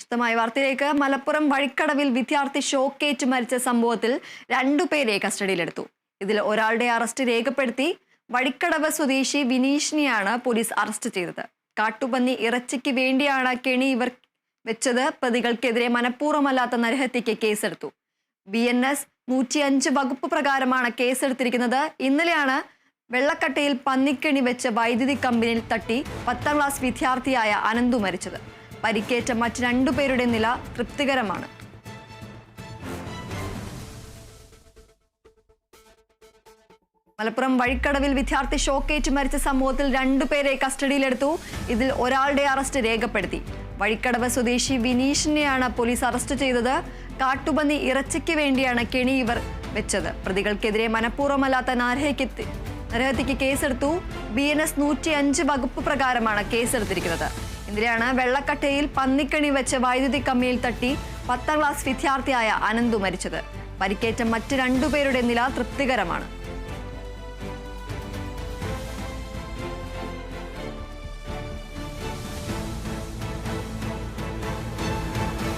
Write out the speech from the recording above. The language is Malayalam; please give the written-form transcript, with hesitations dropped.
വിശദമായ വാർത്തയിലേക്ക്. മലപ്പുറം വഴിക്കടവിൽ വിദ്യാർത്ഥി ഷോക്കേറ്റ് മരിച്ച സംഭവത്തിൽ 2 പേരെ കസ്റ്റഡിയിലെടുത്തു. ഇതിൽ ഒരാളുടെ അറസ്റ്റ് രേഖപ്പെടുത്തി. വഴിക്കടവ് സ്വദേശി വിനീഷിനെയാണ് പോലീസ് അറസ്റ്റ് ചെയ്തത്. കാട്ടുപന്നി ഇറച്ചിക്ക് വേണ്ടിയാണ് കെണി ഇവർ വെച്ചത്. പ്രതികൾക്കെതിരെ മനഃപൂർവ്വമല്ലാത്ത നരഹത്യക്ക് കേസെടുത്തു. BNS 105 വകുപ്പ് പ്രകാരമാണ് കേസെടുത്തിരിക്കുന്നത്. ഇന്നലെയാണ് വെള്ളക്കട്ടയിൽ പന്നിക്കെണി വെച്ച് വൈദ്യുതി കമ്പിനിൽ തട്ടി 10ാം ക്ലാസ് വിദ്യാർത്ഥിയായ അനന്തു മരിച്ചത്. പരിക്കേറ്റ മറ്റ് 2 പേരുടെ നില തൃപ്തികരമാണ്. മലപ്പുറം വഴിക്കടവിൽ വിദ്യാർത്ഥി ഷോക്കേറ്റ് മരിച്ച സംഭവത്തിൽ 2 പേരെ കസ്റ്റഡിയിലെടുത്തു. ഇതിൽ ഒരാളുടെ അറസ്റ്റ് രേഖപ്പെടുത്തി. വഴിക്കടവ് സ്വദേശി വിനീഷിനെയാണ് പോലീസ് അറസ്റ്റ് ചെയ്തത്. കാട്ടുപന്നി ഇറച്ചിക്ക് വേണ്ടിയാണ് കെണി ഇവർ വെച്ചത്. പ്രതികൾക്കെതിരെ മനഃപൂർവ്വമല്ലാത്ത നരഹത്യക്ക് കേസെടുത്തു. BNS 105 വകുപ്പ് പ്രകാരമാണ് കേസെടുത്തിരിക്കുന്നത്. ഇന്നലെയാണ് വെള്ളക്കട്ടയിൽ പന്നിക്കണി വെച്ച് വൈദ്യുതി കമ്പിയിൽ തട്ടി 10ാം ക്ലാസ് വിദ്യാർത്ഥിയായ അനന്തു മരിച്ചത്. പരിക്കേറ്റ മറ്റ് 2 പേരുടെ നില തൃപ്തികരമാണ്.